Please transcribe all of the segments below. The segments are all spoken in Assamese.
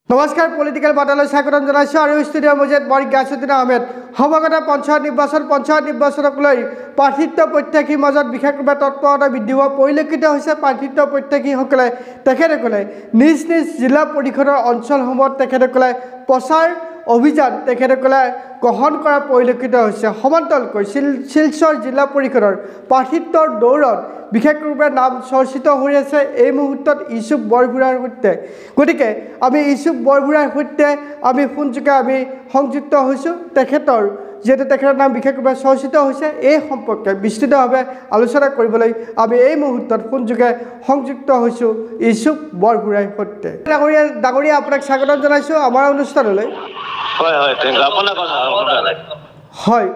নমস্কাৰ পলিটিক্যাল বাৰ্তালৈ স্বাগতম জনাইছো আৰু ষ্টুডিঅ'ৰ মজিয়াত মই গাছুদ্দিন আহমেদ সমাগত পঞ্চায়ত নিৰ্বাচনক লৈ প্ৰাৰ্থিত্ব প্ৰত্যাশীৰ মাজত বিশেষভাৱে তৎপৰতা বৃদ্ধি হোৱা পৰিলক্ষিত হৈছে। প্ৰাৰ্থিত্ব প্ৰত্যাশীসকলে তেখেতসকলে নিজ নিজ জিলা পৰিষদৰ অঞ্চলসমূহত তেখেতসকলে প্ৰচাৰ অভিযান তেখেতসকলে গ্ৰহণ কৰা পৰিলক্ষিত হৈছে। সমান্তৰালকৈ শিলচৰ জিলা পৰিষদৰ প্ৰাৰ্থিত্বৰ দৌৰত বিশেষভাৱে নাম চৰ্চিত হৈ আছে এই মুহূৰ্তত ইউসুফ বৰভূৰাৰ সৈতে। গতিকে আমি ইউসুফ বৰভূৰাৰ সৈতে আমি ফোনযোগে আমি সংযুক্ত হৈছোঁ। তেখেতৰ যেহেতু তেখেতৰ নাম বিশেষভাৱে চৰ্চিত হৈছে এই সম্পৰ্কে বিস্তৃতভাৱে আলোচনা কৰিবলৈ আমি এই মুহূৰ্তত ফোনযোগে সংযুক্ত হৈছোঁ ইউসুফ বৰভূৰাৰ সৈতে। ডাঙৰীয়া আপোনাক স্বাগতম জনাইছোঁ আমাৰ অনুষ্ঠানলৈ। হয়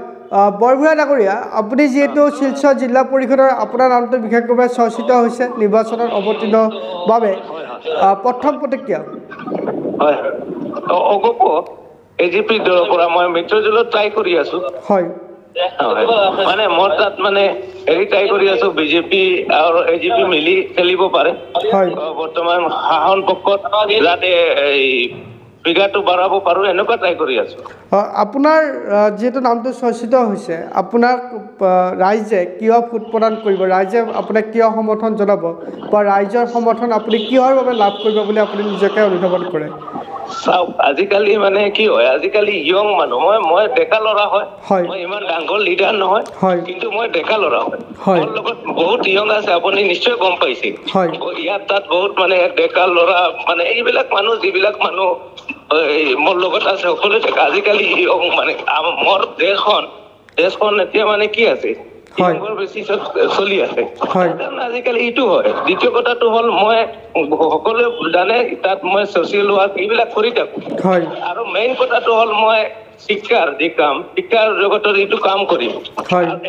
বৰভূৰা ডাঙৰীয়া, আপুনি যিহেতু শিলচৰ জিলা পৰিষদৰ আপোনাৰ নামটো বিশেষভাৱে চৰ্চিত হৈছে নিৰ্বাচনত অৱতীৰ্ণৰ বাবে, প্ৰথম প্ৰতিক্ৰিয়া। এজিপি দলৰ পৰা মই মিত্ৰজোঁটত ট্ৰাই কৰি আছো। হয় মানে মোৰ তাত মানে হেৰি ট্ৰাই কৰি আছো, বিজেপি আৰু এজিপি মিলি খেলিব পাৰে। হয় বৰ্তমান শাসন পক্ষত যাতে এই বিঘাটো বঢ়াব পাৰো এনেকুৱা ট্ৰাই কৰি আছো। আপোনাৰ যিহেতু নামটো চৰ্চিত হৈছে, আপোনাক ৰাইজে কিয় ভোট প্ৰদান কৰিব, ৰাইজে আপোনাক কিয় সমৰ্থন জনাব বা ৰাইজৰ সমৰ্থন আপুনি কিহৰ বাবে লাভ কৰিব বুলি আপুনি নিজকে অনুধাৱন কৰে? চাওক, আজিকালি মানে কি হয়, আজিকালি য়ং মানুহ, মই ডেকা ল'ৰা হয়, মই ইমান ডাঙৰ লিডাৰ নহয়, কিন্তু মই ডেকা ল'ৰা হয়। মোৰ লগত বহুত য়ং আছে, আপুনি নিশ্চয় গম পাইছে। ইয়াত তাত বহুত মানে ডেকা ল'ৰা মানে এইবিলাক মানুহ যিবিলাক মানুহ মোৰ লগত আছে সকলো ডেকা। আজিকালি য়ং মানে মোৰ দেশখন এতিয়া মানে কি আছে বেছি চলি আছে। আজিকালি এইটো হয়। দ্বিতীয় কথাটো হ'ল মই সকলোৱে জানে তাত মই ছচিয়েল ৱাৰ্ক এইবিলাক কৰি থাকো। আৰু মেইন কথাটো হ'ল মই শিক্ষাৰ যি কাম, শিক্ষাৰ জগতৰ এইটো কাম কৰিম।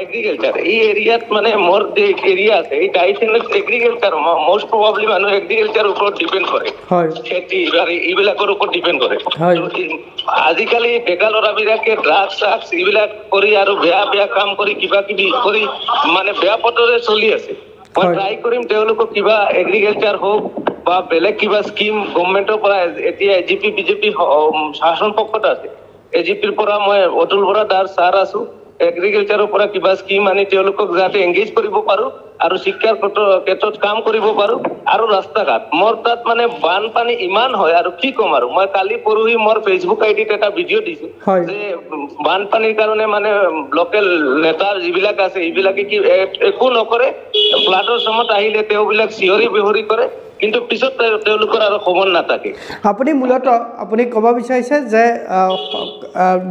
এগ্ৰিকালচাৰ এই এৰিয়াত মানে মোৰ যে এৰিয়া আছে এই টাইটেলত এগ্ৰিকালচাৰ মষ্ট প্ৰবাবলি মানুহ এগ্ৰিকালচাৰৰ ওপৰত ডিপেণ্ড কৰে, খেতি বাৰী এইবিলাকৰ ওপৰত ডিপেণ্ড কৰে। আজিকালি ডেকা ল'ৰাবিলাকে ড্ৰাগছ এইবিলাক কৰি আৰু বেয়া কাম কৰি কিবা কিবি কৰি মানে বেয়া পথৰে চলি আছে। মই ট্ৰাই কৰিম তেওঁলোকক কিবা এগ্ৰিকালচাৰ হওক বা বেলেগ কিবা স্কিম গভৰ্ণমেণ্টৰ পৰা, এতিয়া এজিপি বিজেপি শাসন পক্ষত আছে, এজিপিৰ পৰা মই অতুল বৰা ছাৰ আছো, এগ্ৰিকালচাৰৰ পৰা কিবা স্কিম আনি তেওঁলোকক যাতে এংগেজ কৰিব পাৰো আৰু শিক্ষাৰ ক্ষেত্ৰত কাম কৰিব পাৰো। আৰু ৰাস্তা ঘাট মোৰ তাত মানে বানপানী ইমান হয় আৰু কি ক'ম আৰু, মই কালি পৰহি মোৰ ফেচবুক আইডিত এটা ভিডিঅ' দিছো যে বানপানীৰ কাৰণে মানে লোকেল নেতাৰ যিবিলাক আছে এইবিলাকে কি একো নকৰে, ফ্লাডৰ সময়ত আহিলে তেওঁবিলাক চিঞৰি বিহৰি কৰে, কিন্তু পিছত তেওঁলোকৰ আৰু খবৰ নাথাকে। আপুনি মূলতঃ আপুনি ক'ব বিচাৰিছে যে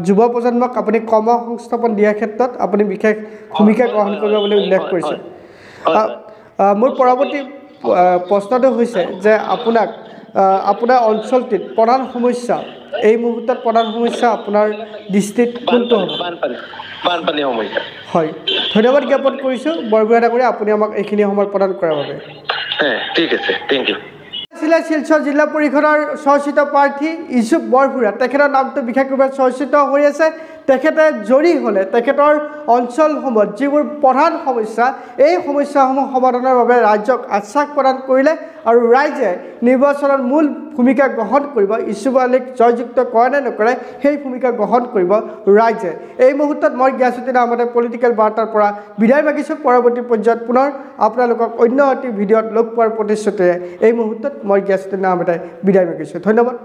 যুৱ প্ৰজন্মক আপুনি কৰ্ম সংস্থাপন দিয়াৰ ক্ষেত্ৰত আপুনি বিশেষ ভূমিকা গ্ৰহণ কৰিব বুলি উল্লেখ কৰিছে। মোৰ পৰৱৰ্তী প্ৰশ্নটো হৈছে যে আপোনাৰ অঞ্চলটিত প্ৰধান সমস্যা এই মুহূৰ্তত আপোনাৰ দৃষ্টিত কোনটো হ'ব? বানপানী সমস্যা। হয়, ধন্যবাদ জ্ঞাপন কৰিছোঁ বৰভূৰা ডাঙৰীয়া, আপুনি আমাক এইখিনি সময় প্ৰদান কৰাৰ বাবে। ঠিক আছে, থেংক ইউ। শিলচৰ জিলা পৰিষদৰ চৰ্চিত প্ৰাৰ্থী ইউসুফ বৰভূৰা, তেখেতৰ নামটো বিশেষভাৱে চৰ্চিত হৈ আছে। তেখেতে জয়ী হ'লে তেখেতৰ অঞ্চলসমূহত যিবোৰ প্ৰধান সমস্যা এই সমস্যাসমূহ সমাধানৰ বাবে ৰাইজক আশ্বাস প্ৰদান কৰিলে আৰু ৰাইজে নিৰ্বাচনত মূল ভূমিকা গ্ৰহণ কৰিব। ইউসুফ আলীক জয়যুক্ত কৰে নে নকৰে সেই ভূমিকা গ্ৰহণ কৰিব ৰাইজে। এই মুহূৰ্তত মই গাছুদ্দিন আহমেদে পলিটিকেল বাৰ্তাৰ পৰা বিদায় মাগিছোঁ। পৰৱৰ্তী পৰ্যায়ত পুনৰ আপোনালোকক অন্য এটি ভিডিঅ'ত লগ পোৱাৰ প্ৰতিশ্ৰুতিৰে এই মুহূৰ্তত মই গাছুদ্দিন আহমেদে বিদায় মাগিছোঁ। ধন্যবাদ।